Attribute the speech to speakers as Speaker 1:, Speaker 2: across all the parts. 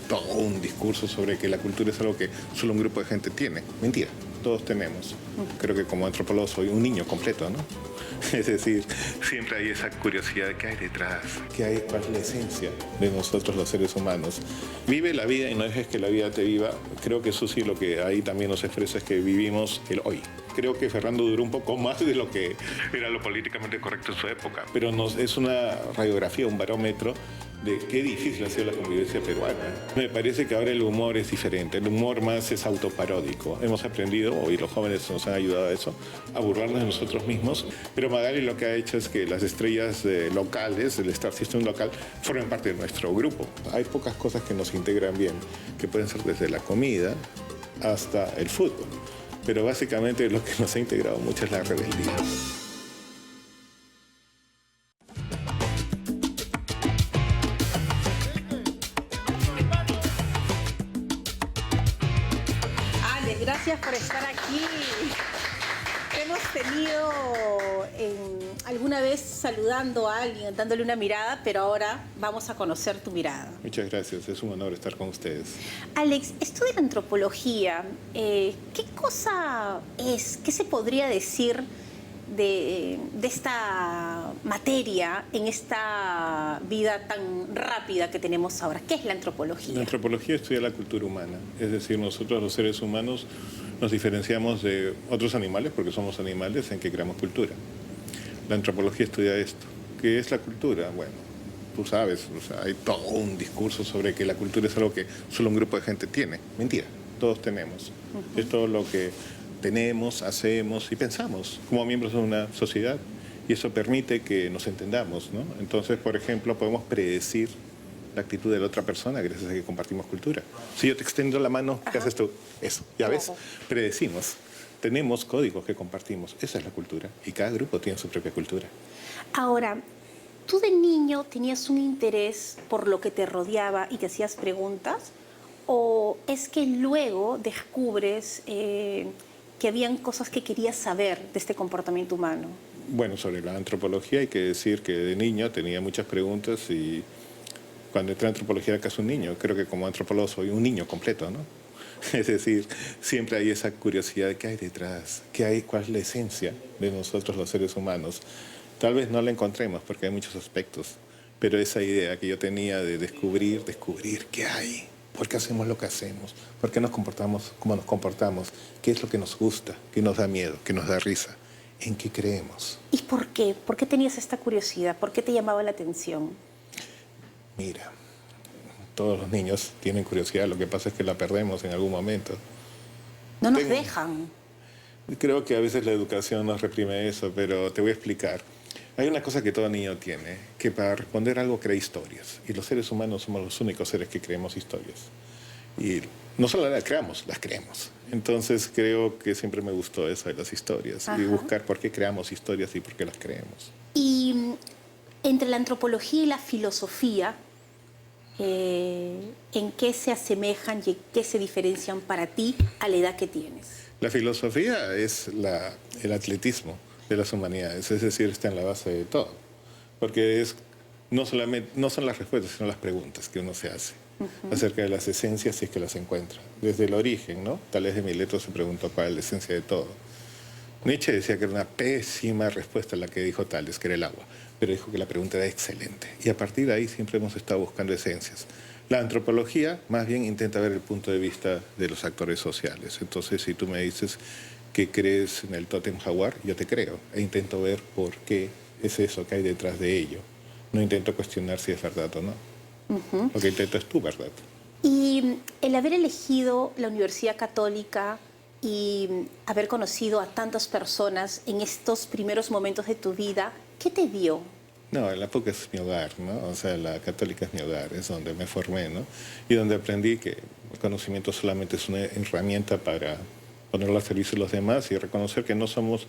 Speaker 1: todo un discurso sobre que la cultura es algo que solo un grupo de gente tiene. Mentira, todos tenemos. Creo que como antropólogo soy un niño completo, ¿no? Es decir, siempre hay esa curiosidad de qué hay detrás, cuál es la esencia de nosotros los seres humanos. Vive la vida y no dejes que la vida te viva. Creo que eso sí, lo que ahí también nos expresa es que vivimos el hoy. Creo que Fernando duró un poco más de lo que era lo políticamente correcto en su época, pero es una radiografía, un barómetro de qué difícil ha sido la convivencia peruana. Me parece que ahora el humor es diferente, el humor más es autoparódico. Hemos aprendido, y los jóvenes nos han ayudado a eso, a burlarnos de nosotros mismos, pero Magali lo que ha hecho es que las estrellas locales, el Star System local, formen parte de nuestro grupo. Hay pocas cosas que nos integran bien, que pueden ser desde la comida hasta el fútbol, pero básicamente lo que nos ha integrado mucho es la rebeldía.
Speaker 2: Gracias por estar aquí. Te hemos tenido alguna vez saludando a alguien, dándole una mirada, pero ahora vamos a conocer tu mirada.
Speaker 1: Muchas gracias, es un honor estar con ustedes.
Speaker 2: Alex, esto de la antropología, ¿qué cosa es? ¿Qué se podría decir de esta materia en esta vida tan rápida que tenemos ahora? ¿Qué es la antropología?
Speaker 1: La antropología estudia la cultura humana, es decir, nosotros los seres humanos nos diferenciamos de otros animales porque somos animales en que creamos cultura. La antropología estudia esto. ¿Qué es la cultura? Bueno, tú sabes, o sea, hay todo un discurso sobre que la cultura es algo que solo un grupo de gente tiene. Mentira, todos tenemos. Es todo lo que tenemos, hacemos y pensamos como miembros de una sociedad, y eso permite que nos entendamos, ¿no? Entonces, por ejemplo, podemos predecir la actitud de la otra persona gracias a que compartimos cultura. Si yo te extiendo la mano, ¿qué haces tú? Eso, ya ves, predecimos. Tenemos códigos que compartimos, esa es la cultura, y cada grupo tiene su propia cultura.
Speaker 2: Ahora, ¿tú de niño tenías un interés por lo que te rodeaba y te hacías preguntas? ¿O es que luego descubres que habían cosas que querías saber de este comportamiento humano?
Speaker 1: Bueno, sobre la antropología hay que decir que de niño tenía muchas preguntas y cuando entré a antropología era casi un niño. Creo que como antropólogo soy un niño completo, ¿no? Es decir, siempre hay esa curiosidad de qué hay detrás, cuál es la esencia de nosotros los seres humanos. Tal vez no la encontremos porque hay muchos aspectos, pero esa idea que yo tenía de descubrir qué hay. ¿Por qué hacemos lo que hacemos? ¿Por qué nos comportamos como nos comportamos? ¿Qué es lo que nos gusta? ¿Qué nos da miedo? ¿Qué nos da risa? ¿En qué creemos?
Speaker 2: ¿Y por qué? ¿Por qué tenías esta curiosidad? ¿Por qué te llamaba la atención?
Speaker 1: Mira, todos los niños tienen curiosidad, lo que pasa es que la perdemos en algún momento.
Speaker 2: No nos dejan.
Speaker 1: Creo que a veces la educación nos reprime eso, pero te voy a explicar. Hay una cosa que todo niño tiene, que para responder algo crea historias. Y los seres humanos somos los únicos seres que creemos historias. Y no solo las creamos, las creemos. Entonces creo que siempre me gustó eso de las historias. Y buscar por qué creamos historias y por qué las creemos.
Speaker 2: Y entre la antropología y la filosofía, ¿en qué se asemejan y en qué se diferencian para ti a la edad que tienes?
Speaker 1: La filosofía es el atletismo de las humanidades, es decir, está en la base de todo, porque no son las respuestas, sino las preguntas que uno se hace acerca de las esencias si es que las encuentra. Desde el origen, ¿no? Tales de Mileto se preguntó cuál es la esencia de todo. Nietzsche decía que era una pésima respuesta la que dijo Tales, que era el agua, pero dijo que la pregunta era excelente, y a partir de ahí siempre hemos estado buscando esencias. La antropología más bien intenta ver el punto de vista de los actores sociales. Entonces, si tú me dices que crees en el tótem jaguar, yo te creo. E intento ver por qué es eso que hay detrás de ello. No intento cuestionar si es verdad o no. Lo que intento es tu verdad.
Speaker 2: Y el haber elegido la Universidad Católica y haber conocido a tantas personas en estos primeros momentos de tu vida, ¿qué te dio?
Speaker 1: No, la PUC es mi hogar, ¿no? O sea, la Católica es mi hogar, es donde me formé, ¿no? Y donde aprendí que el conocimiento solamente es una herramienta para ponerlo al servicio de los demás y reconocer que no somos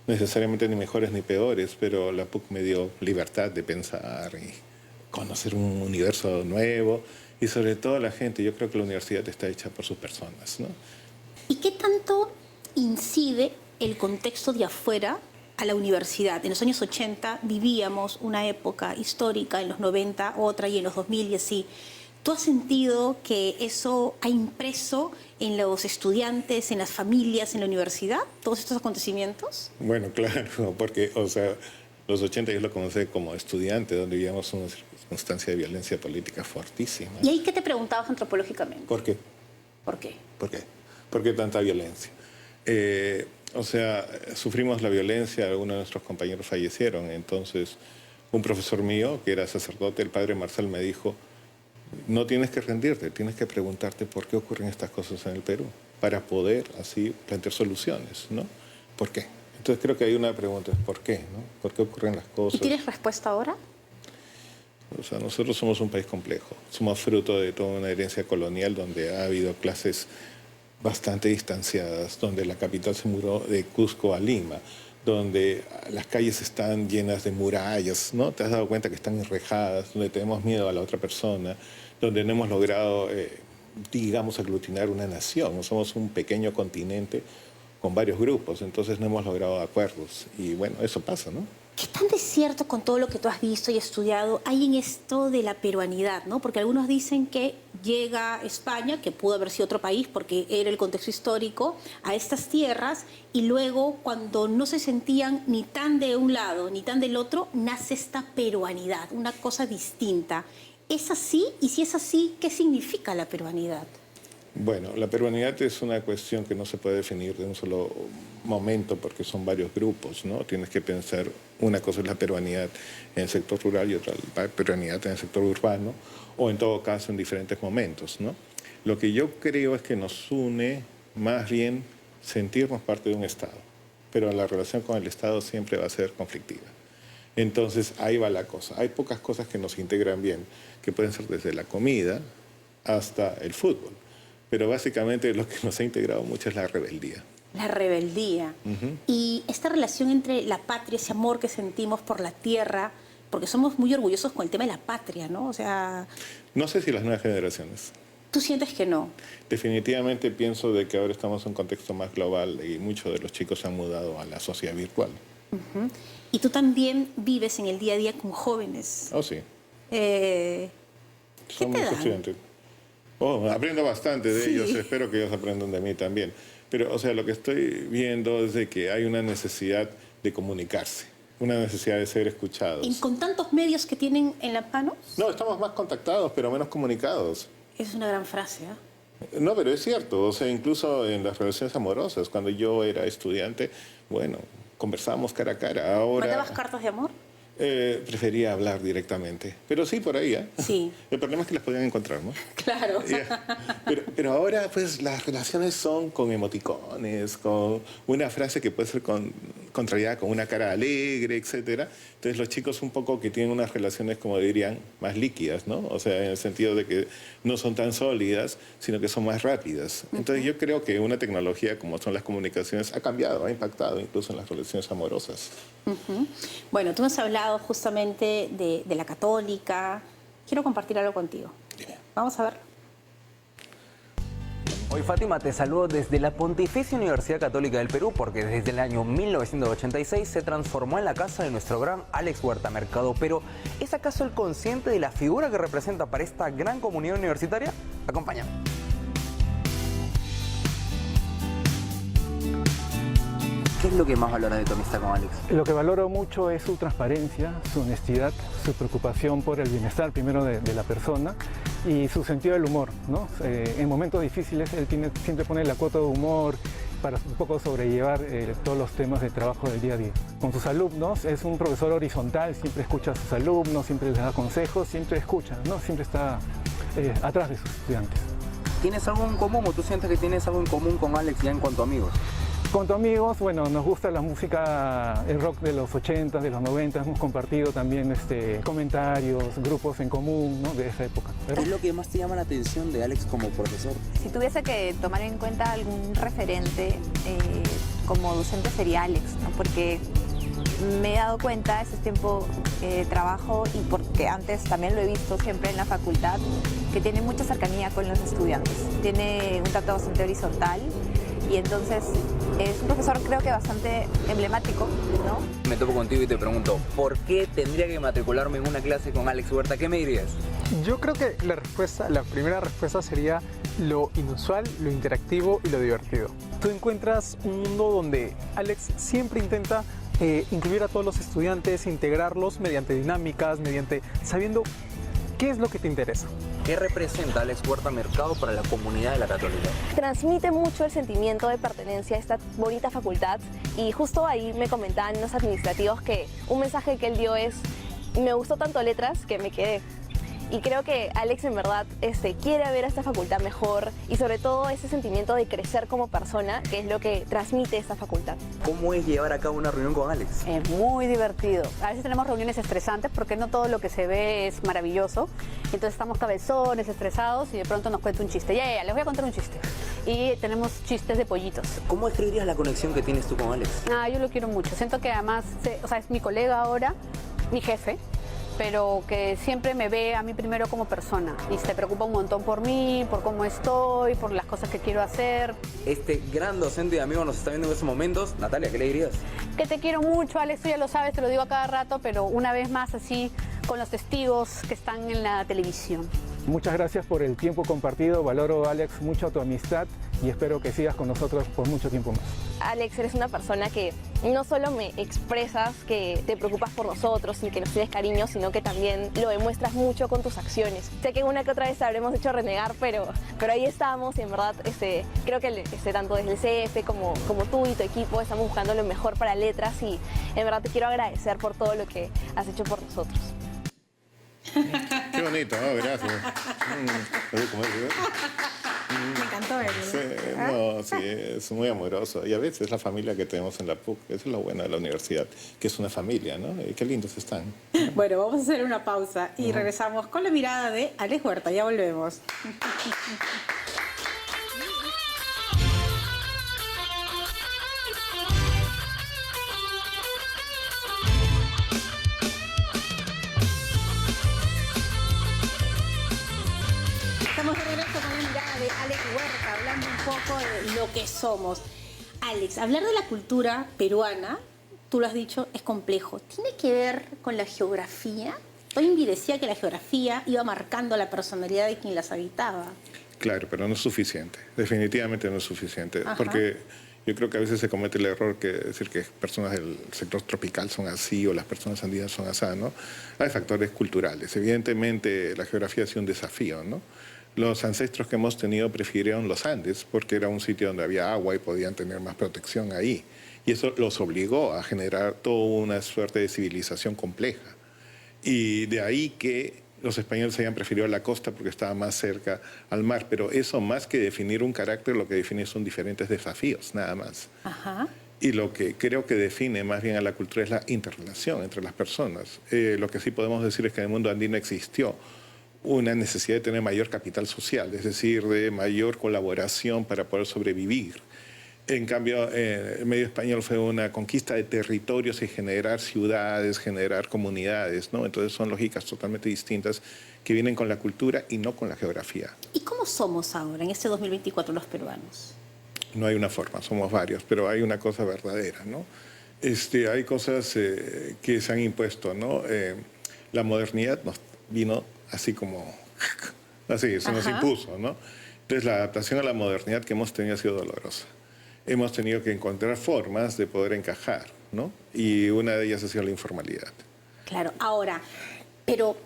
Speaker 1: necesariamente ni mejores ni peores, pero la PUC me dio libertad de pensar y conocer un universo nuevo y sobre todo la gente. Yo creo que la universidad está hecha por sus personas, ¿no?
Speaker 2: ¿Y qué tanto incide el contexto de afuera a la universidad? En los años 80 vivíamos una época histórica, en los 90 otra y en los 2000 y así. ¿Tú has sentido que eso ha impreso en los estudiantes, en las familias, en la universidad, todos estos acontecimientos?
Speaker 1: Bueno, claro, porque, o sea, los 80 yo lo conocí como estudiante, donde vivíamos una circunstancia de violencia política fortísima.
Speaker 2: ¿Y ahí qué te preguntabas antropológicamente?
Speaker 1: ¿Por qué?
Speaker 2: ¿Por qué?
Speaker 1: ¿Por qué? ¿Por qué tanta violencia? O sea, sufrimos la violencia, algunos de nuestros compañeros fallecieron, entonces un profesor mío, que era sacerdote, el padre Marcel, me dijo, no tienes que rendirte, tienes que preguntarte por qué ocurren estas cosas en el Perú, para poder así plantear soluciones, ¿no? ¿Por qué? Entonces creo que hay una pregunta, ¿por qué? ¿No? ¿Por qué ocurren las cosas?
Speaker 2: ¿Y tienes respuesta ahora?
Speaker 1: O sea, nosotros somos un país complejo, somos fruto de toda una herencia colonial donde ha habido clases bastante distanciadas, donde la capital se mudó de Cusco a Lima, donde las calles están llenas de murallas, ¿no? Te has dado cuenta que están enrejadas, donde tenemos miedo a la otra persona, donde no hemos logrado, digamos, aglutinar una nación. Somos un pequeño continente con varios grupos, entonces no hemos logrado acuerdos. Y bueno, eso pasa, ¿no?
Speaker 2: ¿Qué tan desierto con todo lo que tú has visto y estudiado hay en esto de la peruanidad, ¿no? Porque algunos dicen que llega España, que pudo haber sido otro país porque era el contexto histórico, a estas tierras y luego cuando no se sentían ni tan de un lado ni tan del otro, nace esta peruanidad, una cosa distinta. ¿Es así? Y si es así, ¿qué significa la peruanidad?
Speaker 1: Bueno, la peruanidad es una cuestión que no se puede definir de un solo momento porque son varios grupos, ¿no? Tienes que pensar, una cosa es la peruanidad en el sector rural y otra la peruanidad en el sector urbano, o en todo caso en diferentes momentos, ¿no? Lo que yo creo es que nos une más bien sentirnos parte de un Estado, pero la relación con el Estado siempre va a ser conflictiva. Entonces ahí va la cosa. Hay pocas cosas que nos integran bien, que pueden ser desde la comida hasta el fútbol. Pero básicamente lo que nos ha integrado mucho es la rebeldía.
Speaker 2: La rebeldía. Y esta relación entre la patria, ese amor que sentimos por la tierra, porque somos muy orgullosos con el tema de la patria, ¿no? O sea...
Speaker 1: No sé si las nuevas generaciones.
Speaker 2: ¿Tú sientes que no?
Speaker 1: Definitivamente pienso de que ahora estamos en un contexto más global y muchos de los chicos se han mudado a la sociedad virtual.
Speaker 2: Y tú también vives en el día a día con jóvenes.
Speaker 1: Oh, sí.
Speaker 2: ¿Qué
Speaker 1: Son
Speaker 2: te
Speaker 1: mis
Speaker 2: dan?
Speaker 1: estudiantes. Oh, aprendo bastante de ellos, espero que ellos aprendan de mí también. Pero, o sea, lo que estoy viendo es de que hay una necesidad de comunicarse, una necesidad de ser escuchados.
Speaker 2: ¿Y con tantos medios que tienen en las manos?
Speaker 1: No, estamos más contactados, pero menos comunicados.
Speaker 2: Es una gran frase, ¿eh?
Speaker 1: No, pero es cierto, o sea, incluso en las relaciones amorosas, cuando yo era estudiante, bueno, conversábamos cara a cara. Ahora...
Speaker 2: ¿Mandabas cartas de amor?
Speaker 1: Prefería hablar directamente, pero sí, por ahí, ¿eh?
Speaker 2: Sí.
Speaker 1: El problema es que las podían encontrar, ¿no?
Speaker 2: Claro.
Speaker 1: Yeah. Pero ahora, pues, las relaciones son con emoticones, con una frase que puede ser contrariada con una cara alegre, etcétera. Entonces, los chicos un poco que tienen unas relaciones, como dirían, más líquidas, ¿no? O sea, en el sentido de que no son tan sólidas, sino que son más rápidas. Entonces, yo creo que una tecnología como son las comunicaciones ha cambiado, ha impactado incluso en las relaciones amorosas.
Speaker 2: Bueno, tú me has hablado justamente de la católica. Quiero compartir algo contigo.
Speaker 1: Dime.
Speaker 2: Vamos a ver.
Speaker 3: Hoy, Fátima, te saludo desde la Pontificia Universidad Católica del Perú, porque desde el año 1986 se transformó en la casa de nuestro gran Alex Huerta Mercado. Pero, ¿es acaso el consciente de la figura que representa para esta gran comunidad universitaria? Acompáñame. ¿Qué es lo que más valoras de tu amistad con Alex?
Speaker 4: Lo que valoro mucho es su transparencia, su honestidad, su preocupación por el bienestar primero de la persona y su sentido del humor, ¿no? En momentos difíciles él siempre pone la cuota de humor para un poco sobrellevar todos los temas de trabajo del día a día. Con sus alumnos es un profesor horizontal, siempre escucha a sus alumnos, siempre les da consejos, siempre escucha, ¿no? Siempre está atrás de sus estudiantes.
Speaker 3: ¿Tienes algo en común o tú sientes que tienes algo en común con Alex ya en cuanto a amigos?
Speaker 4: Con tus amigos, bueno, nos gusta la música, el rock de los 80, de los 90, hemos compartido también comentarios, grupos en común, ¿no? De esa época.
Speaker 3: ¿Qué es lo que más te llama la atención de Alex como profesor?
Speaker 5: Si tuviese que tomar en cuenta algún referente como docente sería Alex, ¿no? Porque me he dado cuenta ese tiempo de trabajo y porque antes también lo he visto siempre en la facultad, que tiene mucha cercanía con los estudiantes, tiene un trato bastante horizontal y entonces Es un profesor creo que bastante emblemático, ¿no?
Speaker 3: Me topo contigo y te pregunto, ¿por qué tendría que matricularme en una clase con Alex Huerta? ¿Qué me dirías?
Speaker 6: Yo creo que la primera respuesta sería lo inusual, lo interactivo y lo divertido. Tú encuentras un mundo donde Alex siempre intenta incluir a todos los estudiantes, integrarlos mediante dinámicas, sabiendo qué es lo que te interesa.
Speaker 3: ¿Qué representa Alex Huerta Mercado para la comunidad de la Católica?
Speaker 7: Transmite mucho el sentimiento de pertenencia a esta bonita facultad y justo ahí me comentaban los administrativos que un mensaje que él dio es: me gustó tanto letras que me quedé. Y creo que Alex en verdad quiere ver a esta facultad mejor y sobre todo ese sentimiento de crecer como persona, que es lo que transmite esta facultad.
Speaker 3: ¿Cómo es llevar a cabo una reunión con Alex?
Speaker 8: Es muy divertido. A veces tenemos reuniones estresantes porque no todo lo que se ve es maravilloso. Entonces estamos cabezones, estresados y de pronto nos cuenta un chiste. Ya, les voy a contar un chiste. Y tenemos chistes de pollitos.
Speaker 3: ¿Cómo describirías la conexión que tienes tú con Alex?
Speaker 8: Yo lo quiero mucho. Siento que además, es mi colega ahora, mi jefe, pero que siempre me ve a mí primero como persona y se preocupa un montón por mí, por cómo estoy, por las cosas que quiero hacer.
Speaker 3: Este gran docente y amigo nos está viendo en estos momentos. Natalia, ¿qué le dirías?
Speaker 8: Que te quiero mucho, Alex, tú ya lo sabes, te lo digo a cada rato, pero una vez más así con los testigos que están en la televisión.
Speaker 4: Muchas gracias por el tiempo compartido. Valoro, Alex, mucho tu amistad y espero que sigas con nosotros por mucho tiempo más.
Speaker 7: Alex, eres una persona que no solo me expresas que te preocupas por nosotros y que nos tienes cariño, sino que también lo demuestras mucho con tus acciones. Sé que una que otra vez te habremos hecho renegar, pero ahí estamos y en verdad creo que tanto desde el CF como tú y tu equipo estamos buscando lo mejor para letras y en verdad te quiero agradecer por todo lo que has hecho por nosotros.
Speaker 1: Qué bonito, ¿no? Gracias. ¿Cómo es?
Speaker 2: Me encantó él.
Speaker 1: Sí, es muy amoroso. Y a veces la familia que tenemos en la PUC, eso es lo bueno de la universidad, que es una familia, ¿no? Y qué lindos están.
Speaker 2: Bueno, vamos a hacer una pausa y regresamos con la mirada de Alex Huerta. Ya volvemos. Estamos de regreso con la mirada de Alex Huerta, hablando un poco de lo que somos. Alex, hablar de la cultura peruana, tú lo has dicho, es complejo. ¿Tiene que ver con la geografía? Toynbee decía que la geografía iba marcando la personalidad de quien las habitaba.
Speaker 1: Claro, pero no es suficiente. Definitivamente no es suficiente.
Speaker 2: Ajá.
Speaker 1: Porque yo creo que a veces se comete el error que decir que personas del sector tropical son así o las personas andinas son así, ¿no? Hay factores culturales. Evidentemente la geografía ha sido un desafío, ¿no? Los ancestros que hemos tenido prefirieron los Andes porque era un sitio donde había agua y podían tener más protección ahí. Y eso los obligó a generar toda una suerte de civilización compleja. Y de ahí que los españoles hayan preferido la costa porque estaba más cerca al mar. Pero eso, más que definir un carácter, lo que define son diferentes desafíos, nada más.
Speaker 2: Ajá.
Speaker 1: Y lo que creo que define más bien a la cultura es la interrelación entre las personas. Lo que sí podemos decir es que en el mundo andino existió una necesidad de tener mayor capital social, es decir, de mayor colaboración para poder sobrevivir. En cambio, el medio español fue una conquista de territorios y generar ciudades, generar comunidades, ¿no? Entonces son lógicas totalmente distintas que vienen con la cultura y no con la geografía.
Speaker 2: ¿Y cómo somos ahora, en este 2024, los peruanos?
Speaker 1: No hay una forma, somos varios, pero hay una cosa verdadera, ¿no? Hay cosas que se han impuesto, ¿no? La modernidad nos vino así como, así, se nos impuso, ¿no? Entonces la adaptación a la modernidad que hemos tenido ha sido dolorosa. Hemos tenido que encontrar formas de poder encajar, ¿no? Y una de ellas ha sido la informalidad.
Speaker 2: Claro, ahora, pero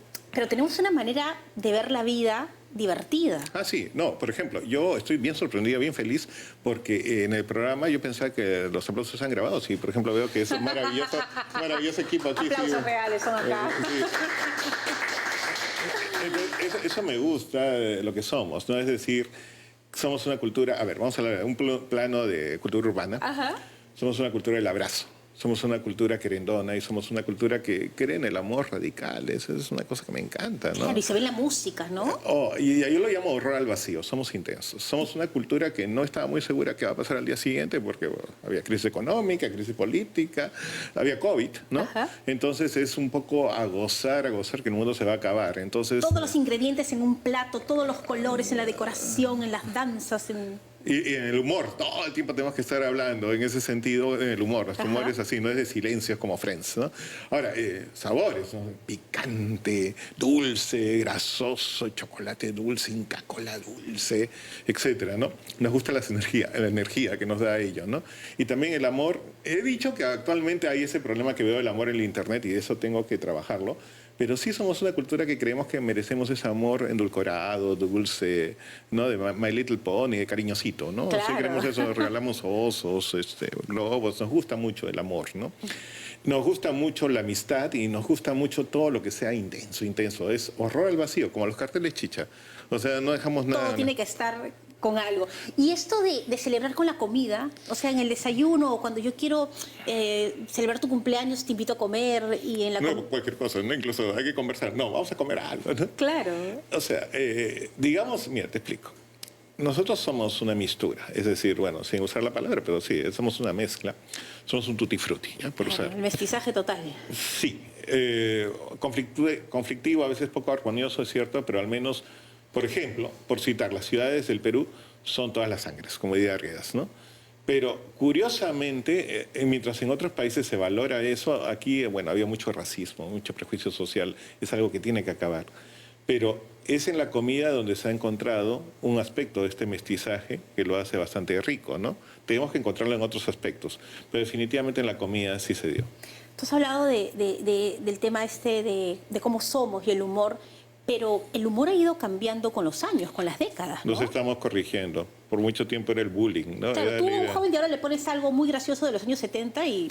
Speaker 2: tenemos una manera de ver la vida divertida.
Speaker 1: Ah, sí, no, por ejemplo, yo estoy bien sorprendido, bien feliz, porque en el programa yo pensaba que los aplausos se han grabado, sí, por ejemplo veo que es un maravilloso equipo aquí.
Speaker 2: Aplausos
Speaker 1: sí,
Speaker 2: reales son acá.
Speaker 1: Sí. Eso me gusta lo que somos, ¿no? Es decir, somos una cultura, a ver, vamos a hablar de un plano de cultura urbana.
Speaker 2: Ajá.
Speaker 1: Somos una cultura del abrazo. Somos una cultura querendona y somos una cultura que cree en el amor radical. Eso es una cosa que me encanta, ¿no?
Speaker 2: Claro, y se ve en la música, ¿no?
Speaker 1: Y yo lo llamo horror al vacío. Somos intensos. Somos una cultura que no estaba muy segura qué va a pasar al día siguiente porque bueno, había crisis económica, crisis política, había COVID, ¿no?
Speaker 2: Ajá.
Speaker 1: Entonces es un poco a gozar que el mundo se va a acabar. Entonces,
Speaker 2: Todos los ingredientes en un plato, todos los colores en la decoración, en las danzas,
Speaker 1: Y en el humor, todo el tiempo tenemos que estar hablando en ese sentido, en el humor. Nuestro humor es así, no es de silencios como Friends, ¿no? Ahora, sabores, ¿no? Picante, dulce, grasoso, chocolate dulce, Inca Kola dulce, etcétera, ¿no? Nos gusta la energía que nos da ello, ¿no? Y también el amor. He dicho que actualmente hay ese problema que veo del amor en el internet y de eso tengo que trabajarlo. Pero sí somos una cultura que creemos que merecemos ese amor endulcorado, dulce, ¿no? De My Little Pony, de cariñosito, ¿no?
Speaker 2: Claro.
Speaker 1: Sí queremos eso, regalamos osos, globos, nos gusta mucho el amor, ¿no? Nos gusta mucho la amistad y nos gusta mucho todo lo que sea intenso. Es horror al vacío, como los carteles chicha. O sea, no dejamos nada.
Speaker 2: Todo tiene que estar con algo. Y esto de celebrar con la comida, o sea, en el desayuno o cuando yo quiero celebrar tu cumpleaños, te invito a comer y en la
Speaker 1: No, cualquier cosa, ¿no? Incluso hay que conversar. No, vamos a comer algo, ¿no?
Speaker 2: Claro.
Speaker 1: O sea, digamos, mira, te explico. Nosotros somos una mistura, es decir, bueno, sin usar la palabra, pero sí, somos una mezcla. Somos un tutti frutti, ¿ya? Por
Speaker 2: Claro,
Speaker 1: usar.
Speaker 2: el mestizaje total.
Speaker 1: Sí, conflictivo, a veces poco armonioso, es cierto, pero al menos, por ejemplo, por citar, las ciudades del Perú son todas las sangres, como diría Arriagas, ¿no? Pero curiosamente, mientras en otros países se valora eso, aquí, bueno, había mucho racismo, mucho prejuicio social, es algo que tiene que acabar. Pero es en la comida donde se ha encontrado un aspecto de este mestizaje que lo hace bastante rico, ¿no? Tenemos que encontrarlo en otros aspectos, pero definitivamente en la comida sí se dio.
Speaker 2: Tú has hablado del tema de cómo somos y el humor, pero el humor ha ido cambiando con los años, con las décadas, ¿no?
Speaker 1: Nos estamos corrigiendo. Por mucho tiempo era el bullying, ¿no?
Speaker 2: Claro,
Speaker 1: Era
Speaker 2: tú,
Speaker 1: la
Speaker 2: un
Speaker 1: idea.
Speaker 2: joven de ahora, le pones algo muy gracioso de los años 70 y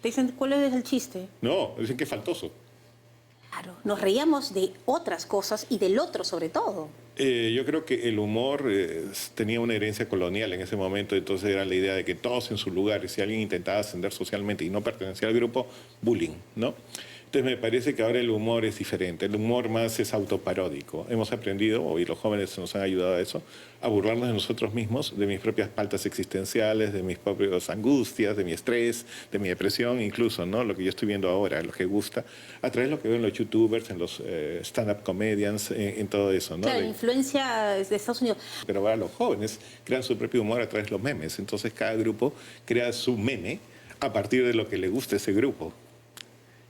Speaker 2: te dicen, ¿cuál es el chiste?
Speaker 1: No, dicen que es faltoso.
Speaker 2: Claro, nos reíamos de otras cosas y del otro sobre todo.
Speaker 1: Yo creo que el humor tenía una herencia colonial en ese momento, entonces era la idea de que todos en su lugar, y si alguien intentaba ascender socialmente y no pertenecía al grupo, bullying, ¿no? Entonces me parece que ahora el humor es diferente, el humor más es autoparódico. Hemos aprendido, y los jóvenes nos han ayudado a eso, a burlarnos de nosotros mismos, de mis propias faltas existenciales, de mis propias angustias, de mi estrés, de mi depresión, incluso, ¿no? Lo que yo estoy viendo ahora, lo que gusta, a través de lo que veo en los youtubers, en los stand-up comedians, en todo eso, ¿no?
Speaker 2: Claro, influencia de Estados Unidos.
Speaker 1: Pero ahora los jóvenes crean su propio humor a través de los memes, entonces cada grupo crea su meme a partir de lo que le gusta a ese grupo.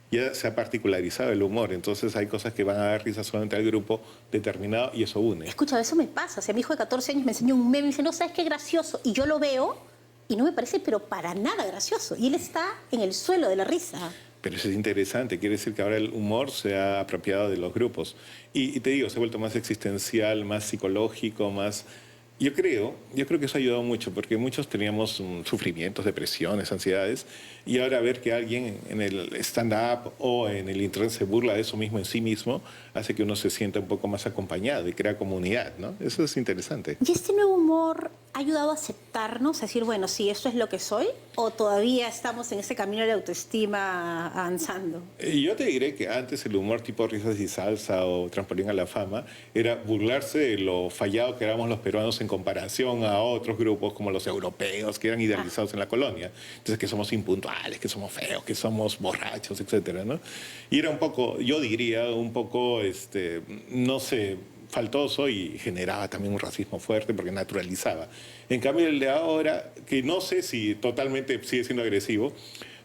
Speaker 1: Ya se ha particularizado el humor, entonces hay cosas que van a dar risa solamente al grupo determinado y eso une.
Speaker 2: Escucha, eso me pasa. O sea, mi hijo de 14 años me enseñó un meme y me dice, no, ¿sabes qué gracioso? Y yo lo veo y no me parece, pero para nada gracioso. Y él está en el suelo de la risa.
Speaker 1: Pero eso es interesante, quiere decir que ahora el humor se ha apropiado de los grupos. Y te digo, se ha vuelto más existencial, más psicológico, más... Yo creo que eso ha ayudado mucho, porque muchos teníamos sufrimientos, depresiones, ansiedades, y ahora ver que alguien en el stand-up o en el internet se burla de eso mismo en sí mismo, hace que uno se sienta un poco más acompañado y crea comunidad, ¿no? Eso es interesante.
Speaker 2: ¿Y este nuevo humor ha ayudado a aceptarnos, a decir, bueno, sí, esto es lo que soy? ¿O todavía estamos en ese camino de autoestima avanzando?
Speaker 1: Yo te diré que antes el humor tipo risas y salsa o trampolín a la fama era burlarse de lo fallado que éramos los peruanos en comparación a otros grupos como los europeos que eran idealizados en la colonia. Entonces que somos impuntuales, que somos feos, que somos borrachos, etcétera, ¿no? Y era un poco, yo diría, un poco, no sé, faltoso y generaba también un racismo fuerte porque naturalizaba. En cambio el de ahora, que no sé si totalmente sigue siendo agresivo,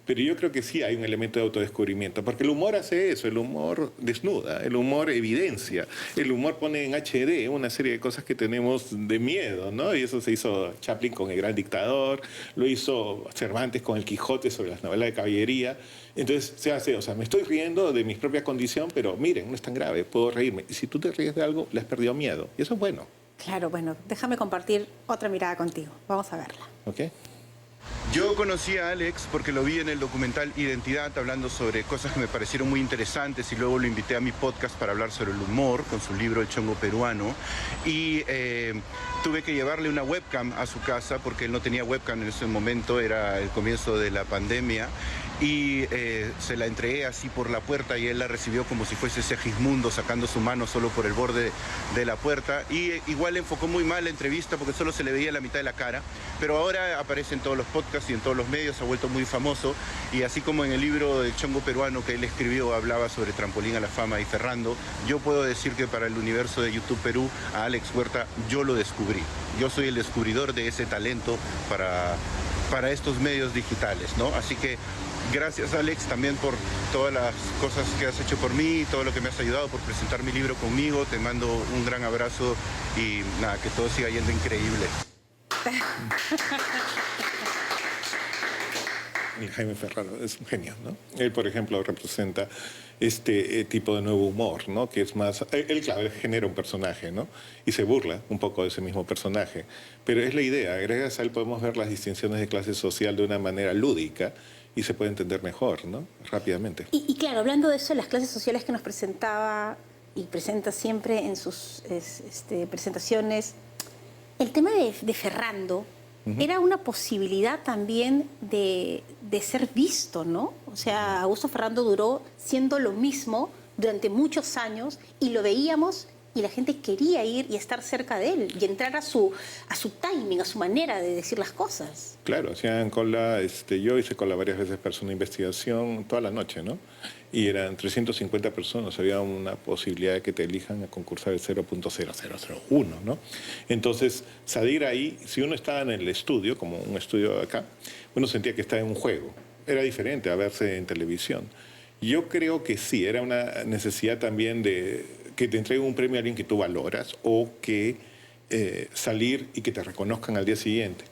Speaker 1: pero yo creo que sí hay un elemento de autodescubrimiento, porque el humor hace eso, el humor desnuda, el humor evidencia, el humor pone en HD una serie de cosas que tenemos de miedo, ¿no? Y eso se hizo Chaplin con El Gran Dictador, lo hizo Cervantes con El Quijote sobre las novelas de caballería. Entonces se hace, o sea, me estoy riendo de mi propia condición, pero miren, no es tan grave, puedo reírme. Y si tú te ríes de algo, le has perdido miedo, y eso es bueno.
Speaker 2: Claro, bueno, déjame compartir otra mirada contigo. Vamos a verla.
Speaker 1: ¿Ok?
Speaker 9: Yo conocí a Alex porque lo vi en el documental Identidad, hablando sobre cosas que me parecieron muy interesantes, y luego lo invité a mi podcast para hablar sobre el humor con su libro El Chongo Peruano, y tuve que llevarle una webcam a su casa porque él no tenía webcam en ese momento, era el comienzo de la pandemia, y se la entregué así por la puerta y él la recibió como si fuese Segismundo sacando su mano solo por el borde de la puerta, y igual enfocó muy mal la entrevista porque solo se le veía la mitad de la cara, pero ahora aparece en todos los podcasts y en todos los medios, ha vuelto muy famoso, y así como en el libro del Chongo Peruano que él escribió hablaba sobre Trampolín a la Fama y Ferrando, yo puedo decir que para el universo de YouTube Perú, a Alex Huerta yo lo descubrí. Yo soy el descubridor de ese talento para estos medios digitales, ¿no? Así que gracias, Alex, también por todas las cosas que has hecho por mí, todo lo que me has ayudado, por presentar mi libro conmigo. Te mando un gran abrazo y nada, que todo siga yendo increíble.
Speaker 1: Jaime Ferraro es un genio, ¿no? Él, por ejemplo, representa este tipo de nuevo humor, ¿no? Que es más... Él, claro, genera un personaje, ¿no? Y se burla un poco de ese mismo personaje. Pero es la idea. Gracias a él podemos ver las distinciones de clase social de una manera lúdica y se puede entender mejor, ¿no? Rápidamente.
Speaker 2: Y claro, hablando de eso, las clases sociales que nos presentaba y presenta siempre en sus presentaciones, el tema de Ferrando... Era una posibilidad también de ser visto, ¿no? O sea, Augusto Ferrando duró siendo lo mismo durante muchos años y lo veíamos y la gente quería ir y estar cerca de él y entrar a su timing, a su manera de decir las cosas.
Speaker 1: Claro, hacían cola, yo hice cola varias veces para hacer una investigación toda la noche, ¿no? Y eran 350 personas, había una posibilidad de que te elijan a concursar el 0.0001, ¿no? Entonces, salir ahí, si uno estaba en el estudio, como un estudio de acá, uno sentía que estaba en un juego. Era diferente a verse en televisión. Yo creo que sí, era una necesidad también de que te entreguen un premio a alguien que tú valoras o que salir y que te reconozcan al día siguiente.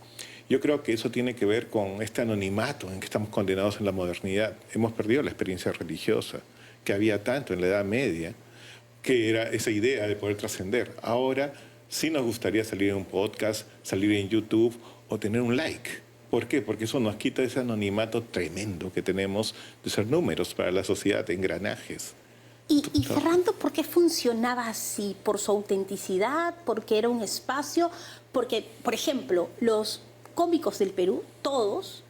Speaker 1: Yo creo que eso tiene que ver con este anonimato en que estamos condenados en la modernidad. Hemos perdido la experiencia religiosa que había tanto en la Edad Media, que era esa idea de poder trascender. Ahora sí nos gustaría salir en un podcast, salir en YouTube o tener un like. ¿Por qué? Porque eso nos quita ese anonimato tremendo que tenemos de ser números para la sociedad, engranajes.
Speaker 2: ¿Y Ferrando por qué funcionaba así? ¿Por su autenticidad? ¿Porque era un espacio? Porque, por ejemplo, los cómicos del Perú, todos,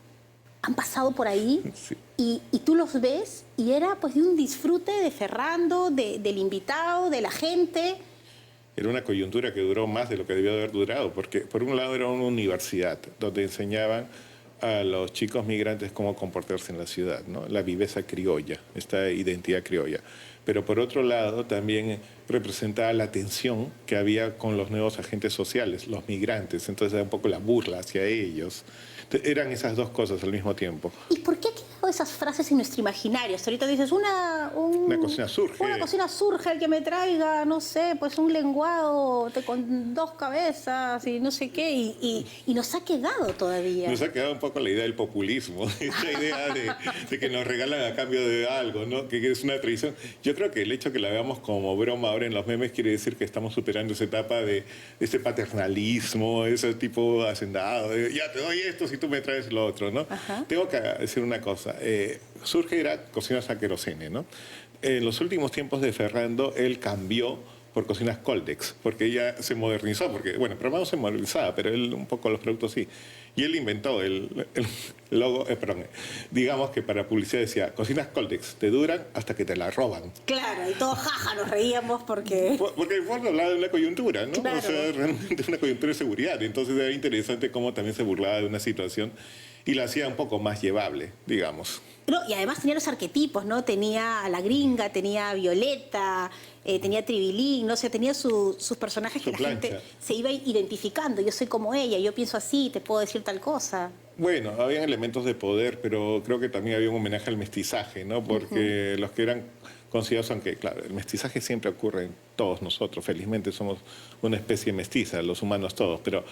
Speaker 2: han pasado por ahí
Speaker 1: sí.
Speaker 2: y tú los ves y era pues de un disfrute de Ferrando, del invitado, de la gente.
Speaker 1: Era una coyuntura que duró más de lo que debió haber durado, porque por un lado era una universidad donde enseñaban a los chicos migrantes cómo comportarse en la ciudad, ¿no? La viveza criolla, esta identidad criolla. Pero por otro lado también representaba la tensión que había con los nuevos agentes sociales, los migrantes, entonces era un poco la burla hacia ellos. Eran esas dos cosas al mismo tiempo.
Speaker 2: ¿Y por qué han quedado esas frases en nuestro imaginario? Hasta ahorita dices, una
Speaker 1: cocina surge.
Speaker 2: Una cocina surge, el que me traiga, no sé, pues un lenguado con 2 cabezas y no sé qué, y nos ha quedado todavía.
Speaker 1: Nos ha quedado un poco la idea del populismo, esta idea de que nos regalan a cambio de algo, ¿no? Que es una tradición. Yo creo que el hecho que la veamos como broma ahora en los memes quiere decir que estamos superando esa etapa de ese paternalismo, ese tipo hacendado, de, ya te doy esto si tú me traes lo otro, ¿no?
Speaker 2: Ajá.
Speaker 1: Tengo que decir una cosa. Surge era cocinas a querosene, ¿no? En los últimos tiempos de Ferrando, él cambió por cocinas Coldex, porque ella se modernizó, porque, bueno, pero no se modernizaba, pero él un poco los productos sí. Y él inventó el logo, digamos que para publicidad decía, cocinas Coldex, te duran hasta que te la roban.
Speaker 2: Claro, y todos jaja, nos reíamos porque...
Speaker 1: Porque el fondo hablaba de una coyuntura, ¿no?
Speaker 2: Claro.
Speaker 1: O sea, realmente una coyuntura de seguridad. Entonces era interesante cómo también se burlaba de una situación y la hacía un poco más llevable, digamos.
Speaker 2: No, y además tenía los arquetipos, ¿no? Tenía a la gringa, tenía a Violeta, tenía a Tribilín, ¿no? O sea, tenía sus personajes que la gente se iba identificando. Yo soy como ella, yo pienso así, te puedo decir tal cosa.
Speaker 1: Bueno, habían elementos de poder, pero creo que también había un homenaje al mestizaje, ¿no? Porque los que eran considerados, aunque claro, el mestizaje siempre ocurre en todos nosotros, felizmente somos una especie mestiza, los humanos todos, pero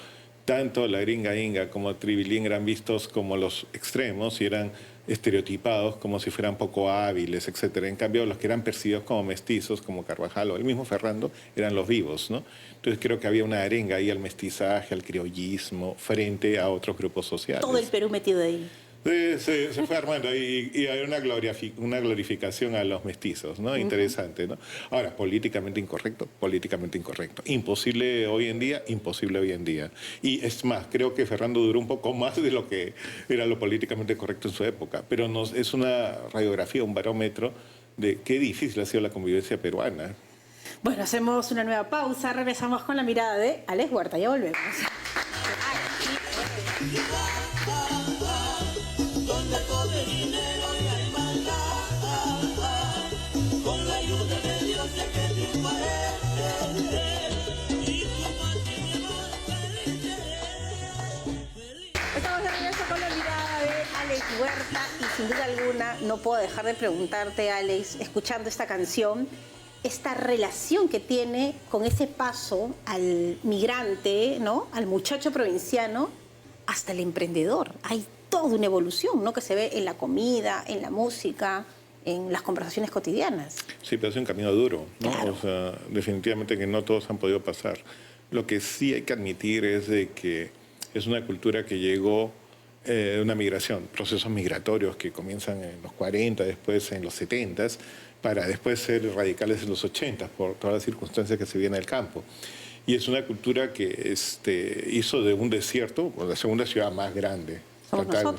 Speaker 1: tanto la gringa Inga como Tribilín eran vistos como los extremos y eran estereotipados como si fueran poco hábiles, etc. En cambio, los que eran percibidos como mestizos, como Carvajal o el mismo Ferrando, eran los vivos, ¿no? Entonces creo que había una arenga ahí al mestizaje, al criollismo, frente a otros grupos sociales.
Speaker 2: Todo el Perú metido ahí.
Speaker 1: Se fue armando y hay una glorificación a los mestizos, ¿no? Interesante, ¿no? Ahora, políticamente incorrecto. Imposible hoy en día. Y es más, creo que Ferrando duró un poco más de lo que era lo políticamente correcto en su época, pero es una radiografía, un barómetro de qué difícil ha sido la convivencia peruana.
Speaker 2: Bueno, hacemos una nueva pausa, regresamos con la mirada de Alex Huerta, ya volvemos. Estamos de regreso con la mirada de Alex Huerta y sin duda alguna no puedo dejar de preguntarte, Alex, escuchando esta canción, esta relación que tiene con ese paso al migrante, ¿no? Al muchacho provinciano hasta el emprendedor. Hay toda una evolución, ¿no? Que se ve en la comida, en la música, en las conversaciones cotidianas.
Speaker 1: Sí, pero es un camino duro, ¿no?
Speaker 2: Claro.
Speaker 1: O sea, definitivamente que no todos han podido pasar. Lo que sí hay que admitir es de que es una cultura que llegó de una migración, procesos migratorios que comienzan en los 40, después en los 70, para después ser radicales en los 80, por todas las circunstancias que se vienen en el campo. Y es una cultura que hizo de un desierto, la segunda ciudad más grande,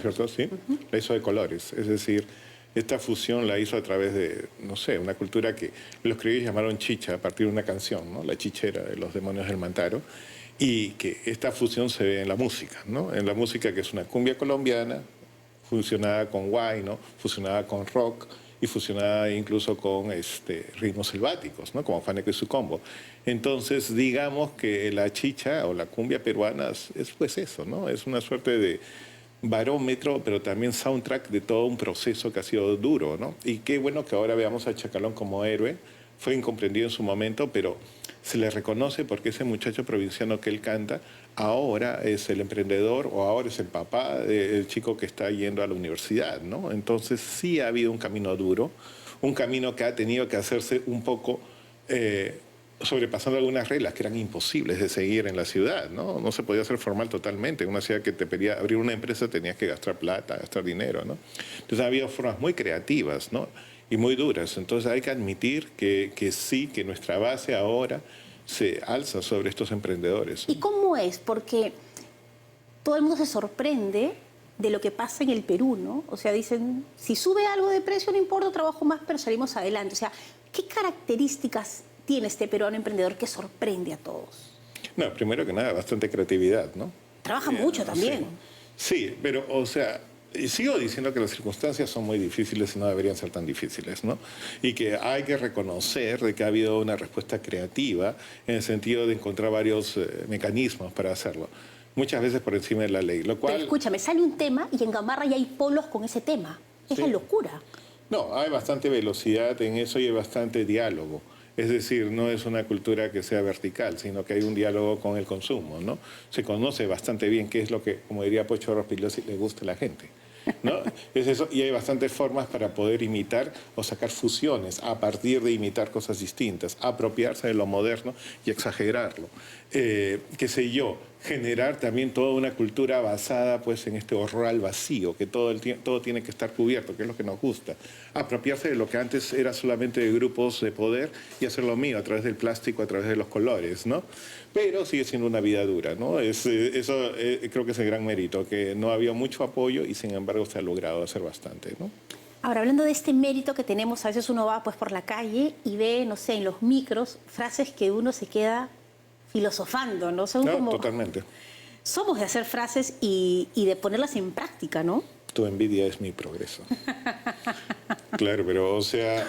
Speaker 1: ¿cierto? ¿Sí? La hizo de colores, es decir, esta fusión la hizo a través de, no sé, una cultura que los criollos llamaron chicha a partir de una canción, ¿no? La chichera de los demonios del Mantaro, y que esta fusión se ve en la música, ¿no? En la música que es una cumbia colombiana, fusionada con guay, ¿no? Fusionada con rock y fusionada incluso con ritmos selváticos, ¿no? Como Fáneco y su combo. Entonces, digamos que la chicha o la cumbia peruana es pues eso, ¿no? Es una suerte de barómetro, pero también soundtrack de todo un proceso que ha sido duro, ¿no? Y qué bueno que ahora veamos a Chacalón como héroe. Fue incomprendido en su momento, pero se le reconoce porque ese muchacho provinciano que él canta ahora es el emprendedor o ahora es el papá del chico que está yendo a la universidad, ¿no? Entonces sí ha habido un camino duro, un camino que ha tenido que hacerse un poco sobrepasando algunas reglas que eran imposibles de seguir en la ciudad, ¿no? No se podía hacer formal totalmente. En una ciudad que te pedía abrir una empresa tenías que gastar plata, gastar dinero, ¿no? Entonces ha habido formas muy creativas, ¿no? Y muy duras. Entonces hay que admitir que sí, que nuestra base ahora se alza sobre estos emprendedores.
Speaker 2: ¿Y cómo es? Porque todo el mundo se sorprende de lo que pasa en el Perú, ¿no? O sea, dicen, si sube algo de precio, no importa, trabajo más, pero salimos adelante. O sea, ¿qué características tiene este peruano emprendedor que sorprende a todos?
Speaker 1: No, primero que nada, bastante creatividad, ¿no?
Speaker 2: Trabaja mucho también.
Speaker 1: Sí, pero, o sea, y sigo diciendo que las circunstancias son muy difíciles y no deberían ser tan difíciles, ¿no? Y que hay que reconocer de que ha habido una respuesta creativa en el sentido de encontrar varios mecanismos para hacerlo. Muchas veces por encima de la ley, lo cual...
Speaker 2: Pero escúchame, sale un tema y en Gamarra ya hay polos con ese tema. Es la locura.
Speaker 1: No, hay bastante velocidad en eso y hay bastante diálogo. Es decir, no es una cultura que sea vertical, sino que hay un diálogo con el consumo, ¿no? Se conoce bastante bien qué es lo que, como diría Pocho Rospigliosi, le gusta a la gente, ¿no? Es eso, y hay bastantes formas para poder imitar o sacar fusiones a partir de imitar cosas distintas, apropiarse de lo moderno y exagerarlo. Qué sé yo, generar también toda una cultura basada pues en este horror al vacío, que todo tiene que estar cubierto, que es lo que nos gusta. Apropiarse de lo que antes era solamente de grupos de poder y hacerlo mío a través del plástico, a través de los colores, ¿no? Pero sigue siendo una vida dura, ¿no? Eso creo que es el gran mérito, que no había mucho apoyo y sin embargo se ha logrado hacer bastante, ¿no?
Speaker 2: Ahora, hablando de este mérito que tenemos, a veces uno va pues por la calle y ve, no sé, en los micros, frases que uno se queda filosofando, ¿no? Son como...
Speaker 1: Totalmente.
Speaker 2: Somos de hacer frases y de ponerlas en práctica, ¿no?
Speaker 1: Tu envidia es mi progreso. Claro, pero, o sea,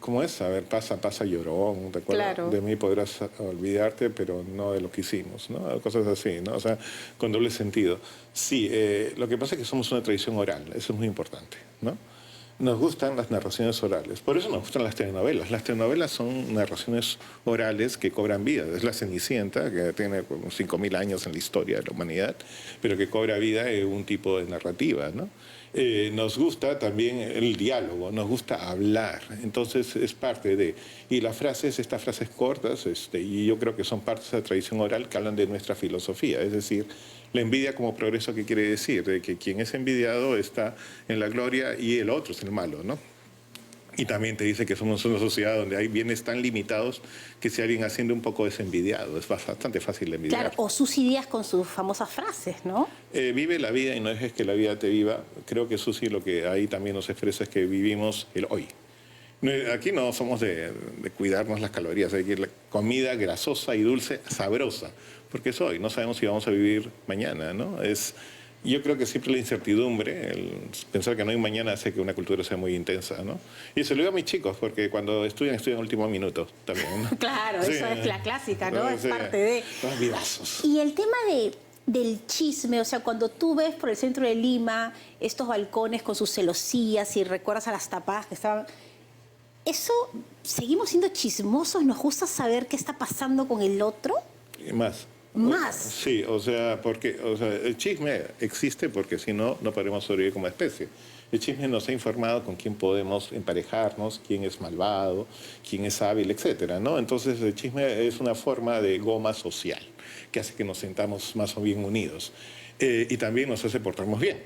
Speaker 1: ¿cómo es? A ver, pasa llorón, ¿recuerdas?
Speaker 2: Claro.
Speaker 1: De mí podrás olvidarte, pero no de lo que hicimos, ¿no? Cosas así, ¿no? O sea, con doble sentido. Sí, lo que pasa es que somos una tradición oral, eso es muy importante, ¿no? Nos gustan las narraciones orales, por eso nos gustan las telenovelas. Las telenovelas son narraciones orales que cobran vida. Es la Cenicienta, que tiene 5.000 años en la historia de la humanidad, pero que cobra vida en un tipo de narrativa, ¿no? Nos gusta también el diálogo, nos gusta hablar, entonces es parte de... Y las frases, estas frases cortas, y yo creo que son parte de esa tradición oral que hablan de nuestra filosofía, es decir, la envidia como progreso, ¿qué quiere decir? De que quien es envidiado está en la gloria y el otro es el malo, ¿no? Y también te dice que somos una sociedad donde hay bienes tan limitados que si alguien asciende un poco es envidiado. Es bastante fácil de envidiar.
Speaker 2: Claro, o Susy Díaz con sus famosas frases, ¿no?
Speaker 1: Vive la vida y no dejes que la vida te viva. Creo que Susy lo que ahí también nos expresa es que vivimos el hoy. Aquí no somos de cuidarnos las calorías, hay que la comida grasosa y dulce, sabrosa, porque es hoy, no sabemos si vamos a vivir mañana, ¿no? Yo creo que siempre la incertidumbre, el pensar que no hay mañana hace que una cultura sea muy intensa, ¿no? Y se lo digo a mis chicos, porque cuando estudian último minuto también, ¿no?
Speaker 2: Claro,
Speaker 1: Sí,
Speaker 2: eso es la clásica, ¿no? Es
Speaker 1: sí,
Speaker 2: parte de...
Speaker 1: Los vivazos.
Speaker 2: Y el tema del chisme, o sea, cuando tú ves por el centro de Lima estos balcones con sus celosías y recuerdas a las tapadas que estaban... ¿Eso, seguimos siendo chismosos? ¿Nos gusta saber qué está pasando con el otro?
Speaker 1: Y más.
Speaker 2: Más.
Speaker 1: Sí, o sea, el chisme existe porque si no, no podremos sobrevivir como especie. El chisme nos ha informado con quién podemos emparejarnos, quién es malvado, quién es hábil, etcétera, ¿no? Entonces el chisme es una forma de goma social que hace que nos sintamos más o bien unidos y también nos hace portarnos bien.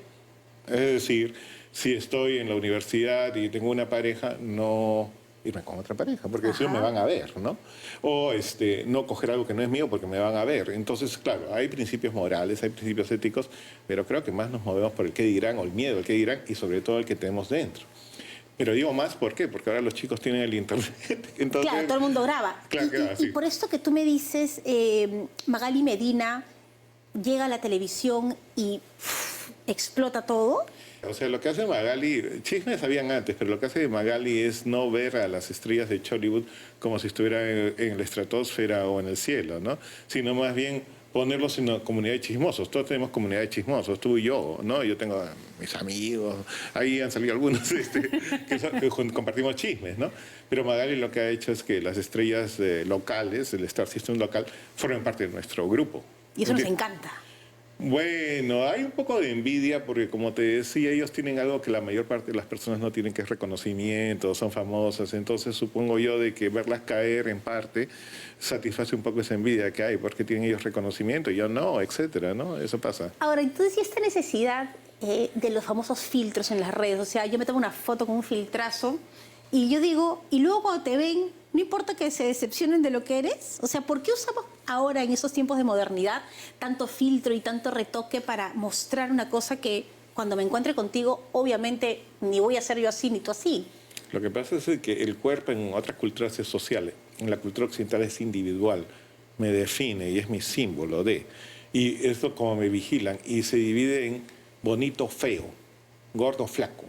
Speaker 1: Es decir, si estoy en la universidad y tengo una pareja, no irme con otra pareja, porque si no me van a ver, ¿no? O no coger algo que no es mío porque me van a ver. Entonces, claro, hay principios morales, hay principios éticos, pero creo que más nos movemos por el qué dirán o el miedo al qué dirán y sobre todo el que tenemos dentro. Pero digo más, ¿por qué? Porque ahora los chicos tienen el internet. Entonces,
Speaker 2: claro, todo el mundo graba.
Speaker 1: Claro,
Speaker 2: y por esto que tú me dices, Magali Medina llega a la televisión y explota todo.
Speaker 1: O sea, lo que hace Magali, chismes sabían antes, pero lo que hace Magali es no ver a las estrellas de Hollywood como si estuvieran en la estratosfera o en el cielo, ¿no? Sino más bien ponerlos en una comunidad de chismosos. Todos tenemos comunidad de chismosos, tú y yo, ¿no? Yo tengo a mis amigos, ahí han salido algunos que compartimos chismes, ¿no? Pero Magali lo que ha hecho es que las estrellas locales, el Star System local, formen parte de nuestro grupo.
Speaker 2: Y eso nos encanta.
Speaker 1: Bueno, hay un poco de envidia porque, como te decía, ellos tienen algo que la mayor parte de las personas no tienen, que es reconocimiento, son famosas. Entonces, supongo yo de que verlas caer en parte satisface un poco esa envidia que hay, porque tienen ellos reconocimiento y yo no, etcétera, ¿no? Eso pasa.
Speaker 2: Ahora, entonces, ¿y esta necesidad de los famosos filtros en las redes? O sea, yo me tomo una foto con un filtrazo y yo digo, y luego cuando te ven, no importa que se decepcionen de lo que eres. O sea, ¿por qué usamos ahora, en esos tiempos de modernidad, tanto filtro y tanto retoque para mostrar una cosa que cuando me encuentre contigo, obviamente, ni voy a ser yo así ni tú así?
Speaker 1: Lo que pasa es que el cuerpo en otras culturas es social, en la cultura occidental es individual, me define y es mi símbolo de... Y esto como me vigilan, y se divide en bonito, feo, gordo, flaco,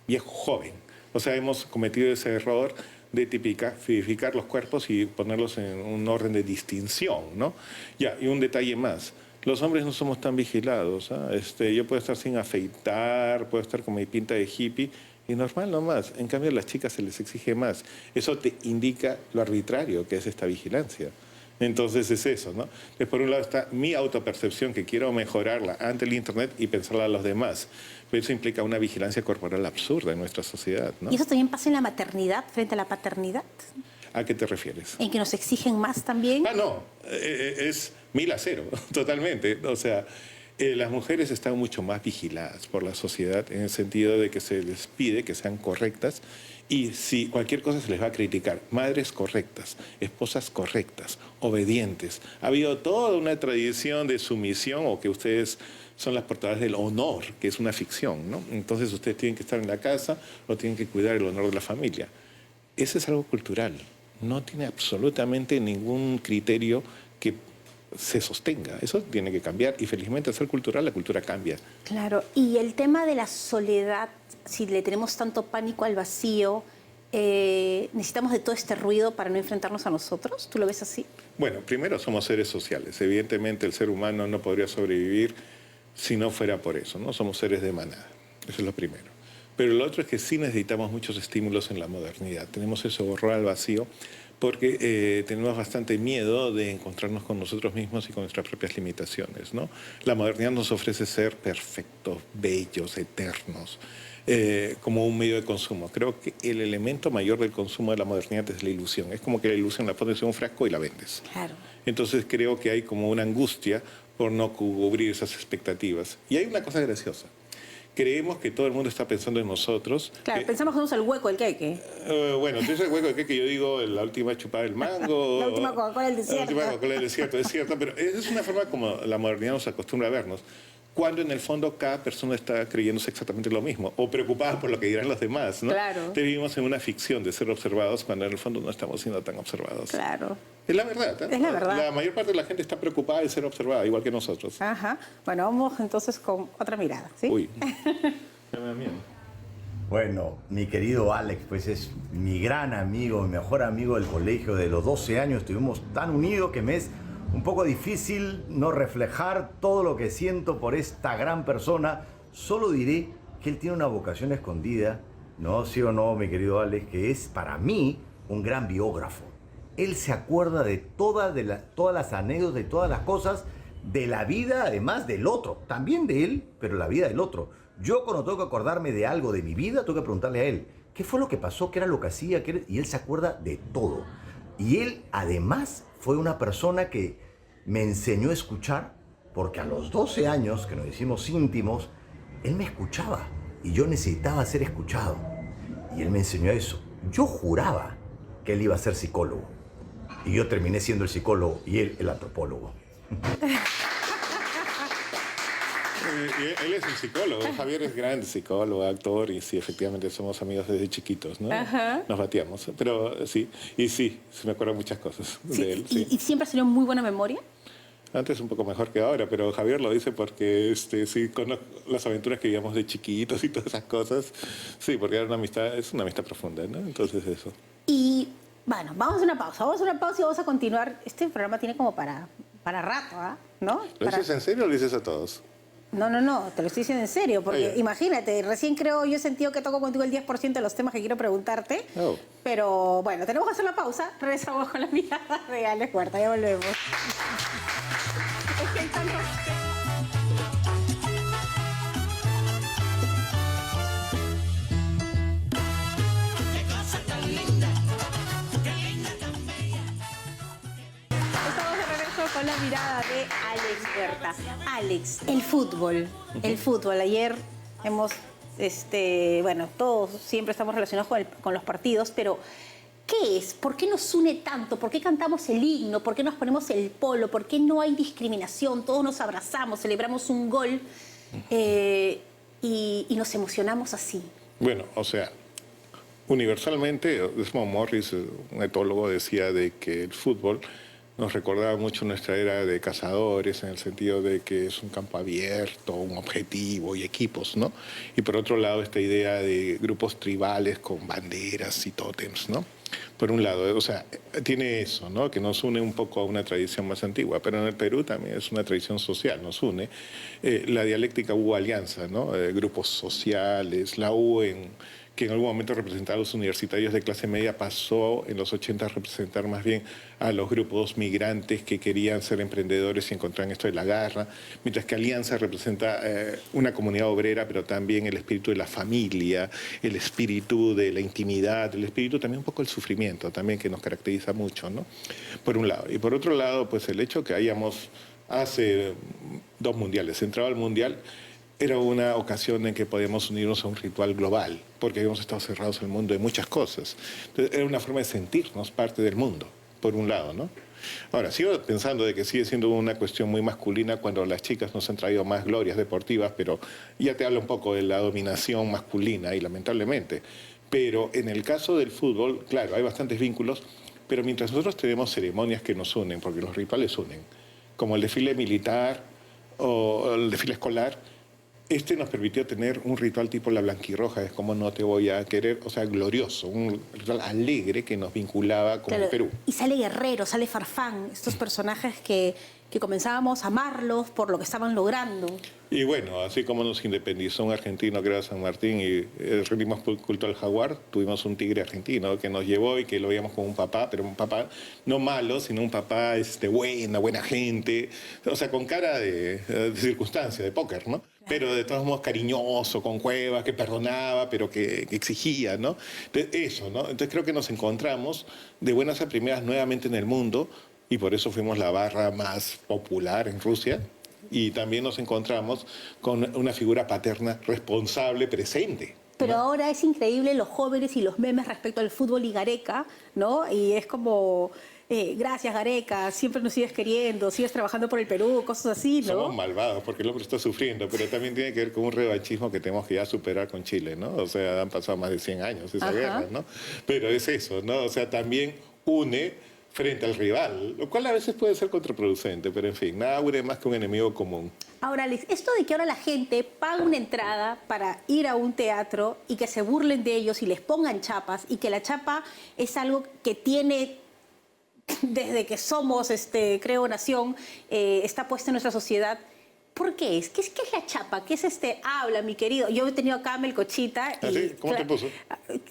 Speaker 1: viejo, joven. O sea, hemos cometido ese error de tipificar los cuerpos y ponerlos en un orden de distinción, ¿no? Ya, y un detalle más. Los hombres no somos tan vigilados, ¿eh? Yo puedo estar sin afeitar, puedo estar con mi pinta de hippie, y normal nomás. En cambio, a las chicas se les exige más. Eso te indica lo arbitrario que es esta vigilancia. Entonces es eso, ¿no? Entonces, por un lado está mi autopercepción, que quiero mejorarla ante el Internet y pensarla a los demás. Pero eso implica una vigilancia corporal absurda en nuestra sociedad, ¿no?
Speaker 2: ¿Y eso también pasa en la maternidad frente a la paternidad?
Speaker 1: ¿A qué te refieres?
Speaker 2: ¿En que nos exigen más también?
Speaker 1: No, es 1000-0, totalmente. O sea, las mujeres están mucho más vigiladas por la sociedad en el sentido de que se les pide que sean correctas y si cualquier cosa se les va a criticar. Madres correctas, esposas correctas, obedientes. Ha habido toda una tradición de sumisión o que ustedes son las portadoras del honor, que es una ficción, ¿no? Entonces ustedes tienen que estar en la casa o tienen que cuidar el honor de la familia. Eso es algo cultural. No tiene absolutamente ningún criterio que se sostenga. Eso tiene que cambiar y felizmente al ser cultural la cultura cambia.
Speaker 2: Claro, y el tema de la soledad, si le tenemos tanto pánico al vacío, ¿necesitamos de todo este ruido para no enfrentarnos a nosotros? ¿Tú lo ves así?
Speaker 1: Bueno, primero somos seres sociales. Evidentemente el ser humano no podría sobrevivir si no fuera por eso, ¿no? Somos seres de manada. Eso es lo primero. Pero lo otro es que sí necesitamos muchos estímulos en la modernidad. Tenemos ese horror al vacío, porque tenemos bastante miedo de encontrarnos con nosotros mismos y con nuestras propias limitaciones, ¿no? La modernidad nos ofrece ser perfectos, bellos, eternos, como un medio de consumo. Creo que el elemento mayor del consumo de la modernidad es la ilusión. Es como que la ilusión la pones en un frasco y la vendes.
Speaker 2: Claro.
Speaker 1: Entonces creo que hay como una angustia por no cubrir esas expectativas. Y hay una cosa graciosa. Creemos que todo el mundo está pensando en nosotros.
Speaker 2: Claro, pensamos que somos el hueco del queque.
Speaker 1: Bueno, entonces el hueco del queque, yo digo la última chupada del mango.
Speaker 2: La última Coca-Cola del desierto.
Speaker 1: La última Coca-Cola del desierto, es cierto. Pero es una forma como la modernidad nos acostumbra a vernos. Cuando en el fondo cada persona está creyéndose exactamente lo mismo o preocupada por lo que dirán los demás, ¿no?
Speaker 2: Claro.
Speaker 1: Vivimos en una ficción de ser observados cuando en el fondo no estamos siendo tan observados.
Speaker 2: Claro.
Speaker 1: Es la verdad, ¿eh?
Speaker 2: Es la verdad.
Speaker 1: La mayor parte de la gente está preocupada de ser observada, igual que nosotros.
Speaker 2: Ajá. Bueno, vamos entonces con otra mirada, ¿sí?
Speaker 1: Uy. Ya me da miedo.
Speaker 10: Bueno, mi querido Alex, pues es mi gran amigo, mi mejor amigo del colegio. De los 12 años estuvimos tan unidos que me es un poco difícil no reflejar todo lo que siento por esta gran persona. Solo diré que él tiene una vocación escondida, ¿no? ¿Sí o no, mi querido Alex? Que es para mí un gran biógrafo. Él se acuerda de todas las anécdotas y todas las cosas de la vida, además del otro. También de él, pero la vida del otro. Yo cuando tengo que acordarme de algo de mi vida, tengo que preguntarle a él, ¿qué fue lo que pasó? ¿Qué era lo que hacía? Y él se acuerda de todo. Y él, además, fue una persona que me enseñó a escuchar, porque a los 12 años, que nos hicimos íntimos, él me escuchaba y yo necesitaba ser escuchado. Y él me enseñó eso. Yo juraba que él iba a ser psicólogo. Y yo terminé siendo el psicólogo y él el antropólogo.
Speaker 1: Él es un psicólogo, Javier es gran psicólogo, actor, y sí, efectivamente somos amigos desde chiquitos, ¿no?
Speaker 2: Ajá.
Speaker 1: Nos batíamos, pero sí, y sí me acuerdo muchas cosas
Speaker 2: Sí,
Speaker 1: de él. Sí.
Speaker 2: ¿Y siempre has tenido muy buena memoria?
Speaker 1: Antes un poco mejor que ahora, pero Javier lo dice porque sí, con las aventuras que vivíamos de chiquitos y todas esas cosas, sí, porque era es una amistad profunda, ¿no? Entonces eso.
Speaker 2: Y bueno, vamos a una pausa y vamos a continuar. Este programa tiene como para rato, ¿ah? ¿No?
Speaker 1: ¿Lo dices en serio o lo dices a todos?
Speaker 2: No, te lo estoy diciendo en serio, porque imagínate, recién yo he sentido que toco contigo el 10% de los temas que quiero preguntarte, pero bueno, tenemos que hacer la pausa, regresamos con la mirada de Alex Huerta, ya volvemos. Es que hay tantos... Con la mirada de Alex Huerta. Alex, el fútbol. Ayer hemos, todos siempre estamos relacionados con los partidos, pero ¿qué es? ¿Por qué nos une tanto? ¿Por qué cantamos el himno? ¿Por qué nos ponemos el polo? ¿Por qué no hay discriminación? Todos nos abrazamos, celebramos un gol y nos emocionamos así.
Speaker 1: Bueno, o sea, universalmente, Desmond Morris, un etólogo, decía de que el fútbol nos recordaba mucho nuestra era de cazadores, en el sentido de que es un campo abierto, un objetivo y equipos, ¿no? Y por otro lado, esta idea de grupos tribales con banderas y tótems, ¿no? Por un lado, o sea, tiene eso, ¿no? Que nos une un poco a una tradición más antigua, pero en el Perú también es una tradición social, nos une. La dialéctica hubo alianza, ¿no? Grupos sociales, la U que en algún momento representaba a los universitarios de clase media, pasó en los 80 a representar más bien a los grupos migrantes que querían ser emprendedores y encontraban esto de la garra, mientras que Alianza representa una comunidad obrera, pero también el espíritu de la familia, el espíritu de la intimidad, el espíritu también un poco del sufrimiento, también que nos caracteriza mucho, ¿no? Por un lado. Y por otro lado, pues el hecho que hayamos hace 2 mundiales, entrado al mundial, era una ocasión en que podíamos unirnos a un ritual global, porque habíamos estado cerrados en el mundo de muchas cosas. Entonces, era una forma de sentirnos parte del mundo, por un lado, ¿no? Ahora, sigo pensando de que sigue siendo una cuestión muy masculina cuando las chicas nos han traído más glorias deportivas, pero ya te hablo un poco de la dominación masculina, y lamentablemente. Pero en el caso del fútbol, claro, hay bastantes vínculos, pero mientras nosotros tenemos ceremonias que nos unen, porque los rituales unen, como el desfile militar o el desfile escolar, Este nos permitió tener un ritual tipo la blanquirroja, es como no te voy a querer, o sea, glorioso, un ritual alegre que nos vinculaba con el Perú.
Speaker 2: Y sale Guerrero, sale Farfán, estos personajes que comenzábamos a amarlos por lo que estaban logrando.
Speaker 1: Y bueno, así como nos independizó un argentino que era San Martín y rendimos culto al jaguar, tuvimos un tigre argentino que nos llevó y que lo veíamos como un papá, pero un papá no malo, sino un papá buena gente, o sea, con cara de circunstancia, de póker, ¿no? Pero de todos modos cariñoso, con cuevas, que perdonaba, pero que exigía, ¿no? Entonces, eso, ¿no? Entonces creo que nos encontramos de buenas a primeras nuevamente en el mundo y por eso fuimos la barra más popular en Rusia. Y también nos encontramos con una figura paterna responsable, presente.
Speaker 2: Pero ahora es increíble los jóvenes y los memes respecto al fútbol y Gareca, ¿no? Y es como, gracias Gareca, siempre nos sigues queriendo, sigues trabajando por el Perú, cosas así, ¿no?
Speaker 1: Somos malvados porque el hombre está sufriendo, pero también tiene que ver con un revanchismo que tenemos que ya superar con Chile, ¿no? O sea, han pasado más de 100 años esa guerra, ¿no? Pero es eso, ¿no? O sea, también une frente al rival, lo cual a veces puede ser contraproducente, pero en fin, nada une más que un enemigo común.
Speaker 2: Ahora, Alex, esto de que ahora la gente paga una entrada para ir a un teatro y que se burlen de ellos y les pongan chapas, y que la chapa es algo que tiene desde que somos, creo, nación, está puesta en nuestra sociedad. ¿Por qué es? ¿Qué es la chapa? ¿Qué es habla, mi querido? Yo he tenido acá a Melcochita.
Speaker 1: ¿Ah, sí? ¿Cómo te puso?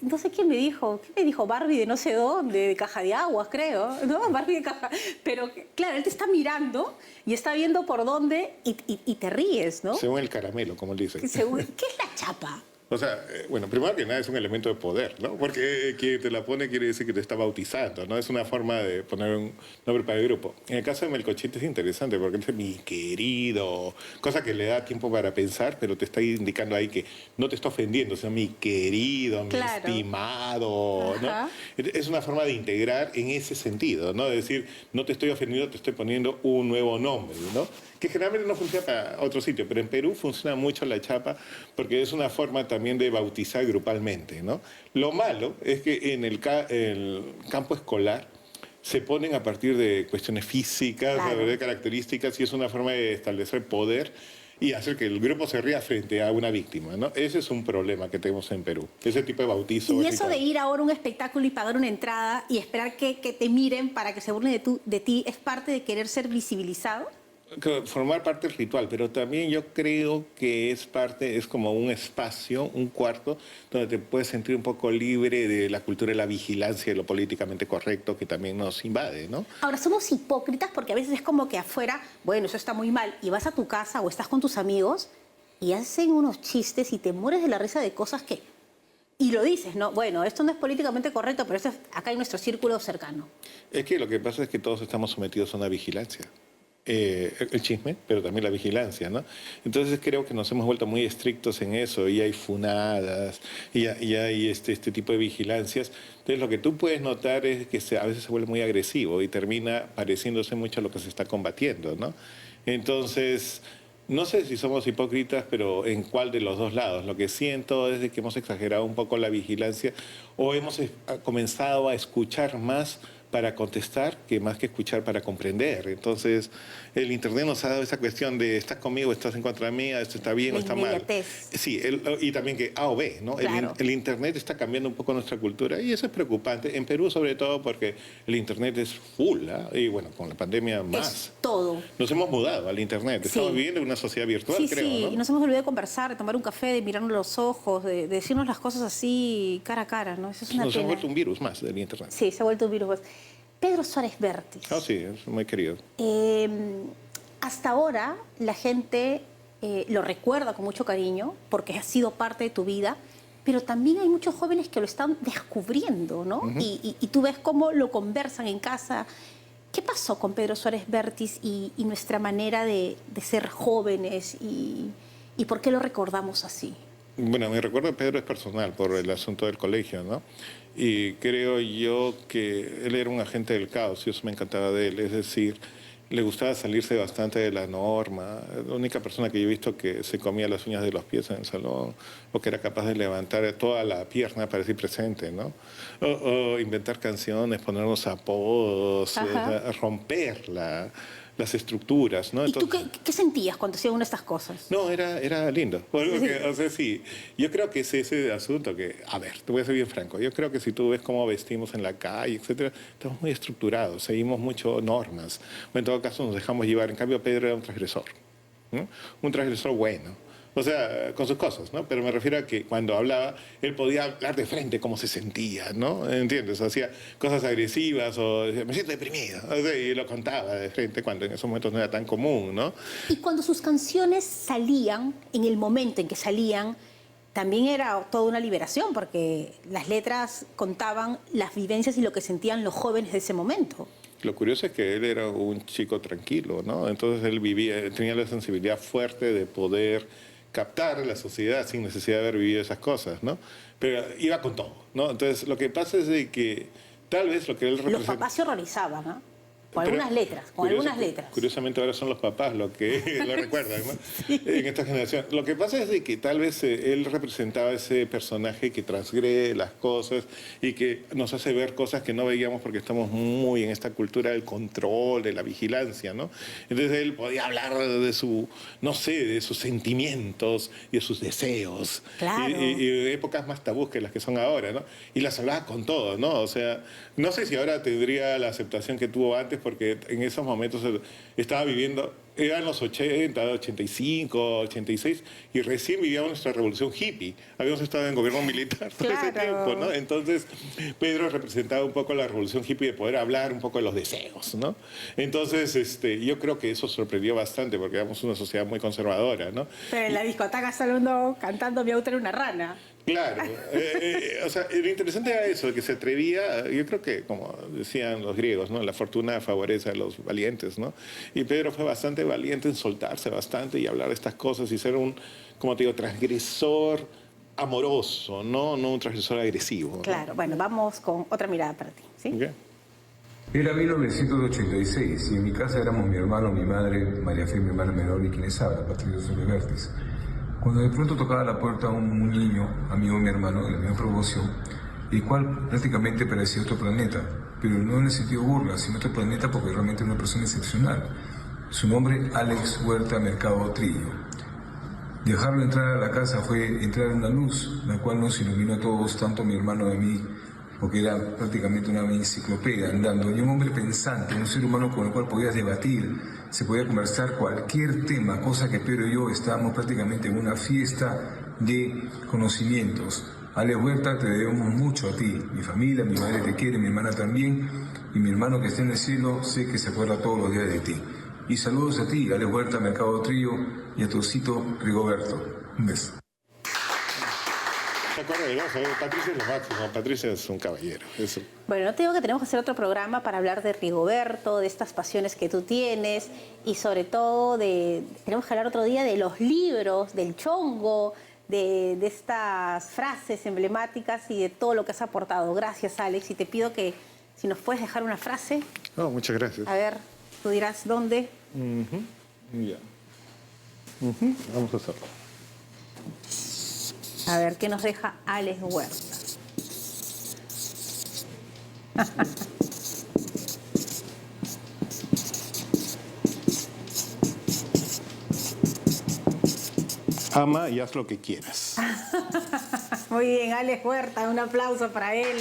Speaker 2: No sé quién me dijo. ¿Qué me dijo? Barbie de no sé dónde, de Caja de Aguas, creo. ¿No? Barbie de Caja. Pero, claro, él te está mirando y está viendo por dónde y te ríes, ¿no?
Speaker 1: Según el caramelo, como le dicen.
Speaker 2: ¿Qué es la chapa?
Speaker 1: O sea, bueno, primero que nada es un elemento de poder, ¿no? Porque quien te la pone quiere decir que te está bautizando, ¿no? Es una forma de poner un nombre para el grupo. En el caso de Melcochita es interesante porque él dice mi querido, cosa que le da tiempo para pensar, pero te está indicando ahí que no te está ofendiendo, sino mi querido, mi estimado, ¿no? Es una forma de integrar en ese sentido, ¿no? De decir, no te estoy ofendiendo, te estoy poniendo un nuevo nombre, ¿no? Que generalmente no funciona para otro sitio, pero en Perú funciona mucho la chapa porque es una forma también de bautizar grupalmente, ¿no? Lo malo es que en el campo escolar se ponen a partir de cuestiones físicas, de características, y es una forma de establecer poder y hacer que el grupo se ría frente a una víctima, ¿no? Ese es un problema que tenemos en Perú, ese tipo de bautizo.
Speaker 2: Y eso de ir ahora a un espectáculo y pagar una entrada y esperar que te miren para que se burlen de ti, ¿es parte de querer ser visibilizado?
Speaker 1: Formar parte del ritual, pero también yo creo que es como un espacio, un cuarto, donde te puedes sentir un poco libre de la cultura de la vigilancia y lo políticamente correcto que también nos invade, ¿no?
Speaker 2: Ahora, somos hipócritas porque a veces es como que afuera, bueno, eso está muy mal, y vas a tu casa o estás con tus amigos y hacen unos chistes y te mueres de la risa de cosas que... Y lo dices, ¿no? Bueno, esto no es políticamente correcto, pero esto es acá en nuestro círculo cercano.
Speaker 1: Es que lo que pasa es que todos estamos sometidos a una vigilancia. El chisme, pero también la vigilancia, ¿no? Entonces creo que nos hemos vuelto muy estrictos en eso y hay funadas y hay este tipo de vigilancias. Entonces lo que tú puedes notar es que a veces se vuelve muy agresivo y termina pareciéndose mucho a lo que se está combatiendo, ¿no? Entonces... No sé si somos hipócritas, pero en cuál de los dos lados. Lo que siento es de que hemos exagerado un poco la vigilancia o hemos comenzado a escuchar más para contestar que más que escuchar para comprender. Entonces, el Internet nos ha dado esa cuestión de estás conmigo, estás en contra mía, esto está bien o está mal. Sí, y también que A o B, ¿no?
Speaker 2: Claro.
Speaker 1: El Internet está cambiando un poco nuestra cultura y eso es preocupante. En Perú, sobre todo, porque el Internet es full, y bueno, con la pandemia más.
Speaker 2: Es todo.
Speaker 1: Nos hemos mudado al Internet. Estamos viviendo en una sociedad virtual, creo, ¿no?
Speaker 2: Sí, y nos hemos olvidado de conversar, de tomar un café, de mirarnos los ojos, de decirnos las cosas así cara a cara, ¿no? Eso es una
Speaker 1: Nos
Speaker 2: pena.
Speaker 1: ha vuelto un virus más del Internet.
Speaker 2: Sí, se ha vuelto un virus más. Pedro Suárez Vértiz.
Speaker 1: Sí, es muy querido.
Speaker 2: Hasta ahora la gente lo recuerda con mucho cariño porque ha sido parte de tu vida, pero también hay muchos jóvenes que lo están descubriendo, ¿no? Y tú ves cómo lo conversan en casa. ¿Qué pasó con Pedro Suárez Vértiz y nuestra manera de ser jóvenes y por qué lo recordamos así?
Speaker 1: Bueno, mi recuerdo de Pedro es personal por el asunto del colegio, ¿no? Y creo yo que él era un agente del caos y eso me encantaba de él. Es decir, le gustaba salirse bastante de la norma. La única persona que yo he visto que se comía las uñas de los pies en el salón o que era capaz de levantar toda la pierna para decir presente, ¿no? O inventar canciones, ponernos apodos, romperla. las estructuras, ¿no?
Speaker 2: Entonces, ¿y tú qué sentías cuando hacían una de estas cosas?
Speaker 1: No, era lindo. Porque, o sea, sí, yo creo que es ese asunto que, a ver, te voy a ser bien franco, yo creo que si tú ves cómo vestimos en la calle, etcétera, estamos muy estructurados, seguimos mucho normas. O en todo caso nos dejamos llevar. En cambio, Pedro era un transgresor, ¿no? Un transgresor bueno. O sea, con sus cosas, ¿no? Pero me refiero a que cuando hablaba, él podía hablar de frente cómo se sentía, ¿no? ¿Entiendes? Hacía cosas agresivas o decía, me siento deprimido. O sea, y lo contaba de frente cuando en esos momentos no era tan común, ¿no?
Speaker 2: Y cuando sus canciones salían, en el momento en que salían, también era toda una liberación, porque las letras contaban las vivencias y lo que sentían los jóvenes de ese momento.
Speaker 1: Lo curioso es que él era un chico tranquilo, ¿no? Entonces él tenía la sensibilidad fuerte de poder captar la sociedad sin necesidad de haber vivido esas cosas, ¿no? Pero iba con todo, ¿no? Entonces, lo que pasa es de que tal vez lo que él representa...
Speaker 2: Los papás se horrorizaban, ¿no? Con algunas letras, con algunas letras.
Speaker 1: Curiosamente ahora son los papás los que lo recuerdan, ¿no? Sí. En esta generación. Lo que pasa es de que tal vez él representaba ese personaje que transgrede las cosas y que nos hace ver cosas que no veíamos porque estamos muy en esta cultura del control, de la vigilancia, ¿no? Entonces él podía hablar de su, no sé, de sus sentimientos y de sus deseos.
Speaker 2: Claro.
Speaker 1: Y de épocas más tabús que las que son ahora, ¿no? Y las hablaba con todo, ¿no? O sea, no sé si ahora tendría la aceptación que tuvo antes, porque en esos momentos estaba viviendo, eran los 80, 85, 86, y recién vivíamos nuestra revolución hippie. Habíamos estado en gobierno militar todo ese tiempo, ¿no? Entonces, Pedro representaba un poco la revolución hippie de poder hablar un poco de los deseos, ¿no? Entonces, yo creo que eso sorprendió bastante, porque éramos una sociedad muy conservadora, ¿no?
Speaker 2: Pero en la discoteca está uno cantando Mi auto era una rana.
Speaker 1: Claro, o sea, lo interesante era eso, que se atrevía, yo creo que, como decían los griegos, ¿no? La fortuna favorece a los valientes, ¿no? Y Pedro fue bastante valiente en soltarse bastante y hablar de estas cosas y ser un, como te digo, transgresor amoroso, no un transgresor agresivo, ¿no?
Speaker 2: Claro, bueno, vamos con otra mirada para ti, ¿sí?
Speaker 1: Okay.
Speaker 11: Era 1986 y en mi casa éramos mi hermano, mi madre, María Fe, mi hermana menor y quienes hablan, Patricio Solevertis. Cuando de pronto tocaba la puerta un niño, amigo de mi hermano, de la misma promoción, el cual prácticamente parecía otro planeta, pero no en el sentido burla, sino otro planeta porque realmente era una persona excepcional. Su nombre, Alex Huerta Mercado Trillo. Dejarlo entrar a la casa fue entrar en una luz, la cual nos iluminó a todos, tanto a mi hermano y a mí, porque era prácticamente una enciclopedia andando, y un hombre pensante, un ser humano con el cual podías debatir, se podía conversar cualquier tema, cosa que Pedro y yo estábamos prácticamente en una fiesta de conocimientos. Alex Huerta, te debemos mucho a ti, mi familia, mi madre te quiere, mi hermana también, y mi hermano que está en el cielo, sé que se acuerda todos los días de ti. Y saludos a ti, Alex Huerta, Mercado Trillo, y a tu osito Rigoberto. Un beso.
Speaker 1: Patricia es lo máximo, Patricia es un caballero. Eso.
Speaker 2: Bueno, no te digo que tenemos que hacer otro programa para hablar de Rigoberto, de estas pasiones que tú tienes y sobre todo tenemos que hablar otro día de los libros, del chongo, de estas frases emblemáticas y de todo lo que has aportado. Gracias, Alex, y te pido que si nos puedes dejar una frase.
Speaker 1: Oh, muchas gracias.
Speaker 2: A ver, tú dirás dónde.
Speaker 1: Ya. Vamos a hacerlo.
Speaker 2: A ver, ¿qué nos deja Alex Huerta?
Speaker 1: Ama y haz lo que quieras.
Speaker 2: Muy bien, Alex Huerta, un aplauso para él.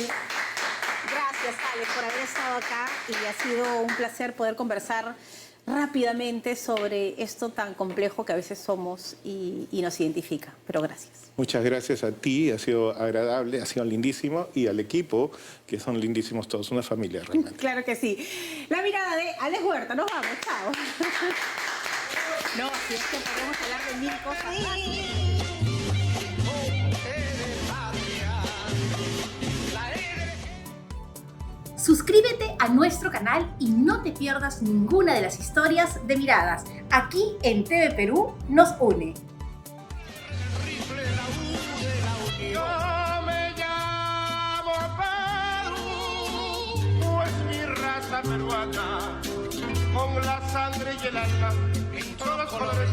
Speaker 2: Gracias, Alex, por haber estado acá y ha sido un placer poder conversar rápidamente sobre esto tan complejo que a veces somos y nos identifica. Pero gracias.
Speaker 1: Muchas gracias a ti, ha sido agradable, ha sido lindísimo, y al equipo, que son lindísimos todos, una familia realmente.
Speaker 2: Claro que sí. La mirada de Alex Huerta, nos vamos, chao. No, si es que podemos hablar de mil cosas más.
Speaker 12: Suscríbete a nuestro canal y no te pierdas ninguna de las historias de Miradas. Aquí en TV Perú nos une.
Speaker 13: Yo me llamo Perú, pues mi raza peruana, con la sangre y el alma, en todos los colores